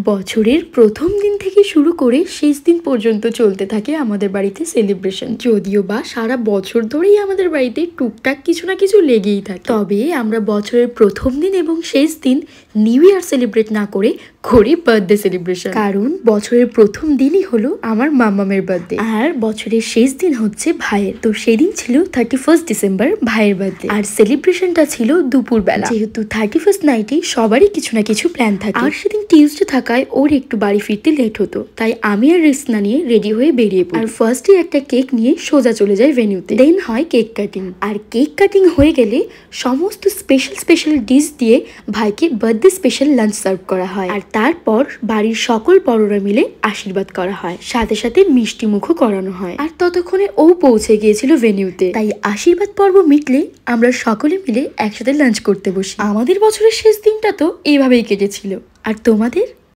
বছরের প্রথম দিন থেকে শুরু করে শেষ দিন পর্যন্ত চলতে থাকে আমাদের বাড়িতে সেলিব্রেশন। যদিও বা সারা বছর ধরেই আমাদের বাড়িতে টুকটাক কিছু না কিছু লেগেই থাকে, তবে আমরা বছরের প্রথম দিন এবং শেষ দিন নিউ ইয়ার সেলিব্রেট না করে করি বার্থডে সেলিব্রেশন। কারণ বছরের প্রথম দিনই হলো আমার মামামের বার্থডে, আর বছরের শেষ দিন হচ্ছে ভাইয়ের। তো সেদিন ছিল 31 ডিসেম্বর ভাইয়ের বার্থডে, আর সেলিব্রেশনটা ছিল দুপুর বেলা। যেহেতু 31 নাইটে সবারই কিছু না কিছু প্ল্যান থাকে, আর সেদিন টিউসডে থাকায় ওর একটু বাড়ি ফিরতে লেট হতো, তাই আমি আর রিস্না নিয়ে রেডি হয়ে বেরিয়ে পড়ি। আর ফার্স্টে একটা কেক নিয়ে সোজা চলে যায় ভেন্যুতে। দেন হয় কেক কাটিং, আর কেক কাটিং হয়ে গেলে সমস্ত স্পেশাল ডিশ দিয়ে ভাইকে বার্থডে স্পেশাল লাঞ্চ সার্ভ করা হয়। আর তারপর বাড়ির সকল বড়রা মিলে আশীর্বাদ করা হয়, সাথে সাথে মিষ্টি মুখও করানো হয়। আর ততক্ষণে ও পৌঁছে গিয়েছিল ভেন্যুতে, তাই আশীর্বাদ পর্ব মিটলে আমরা সকলে মিলে একসাথে লাঞ্চ করতে বসি। আমাদের বছরের শেষ দিনটা তো এইভাবেই কেটেছিল। আর তোমাদের?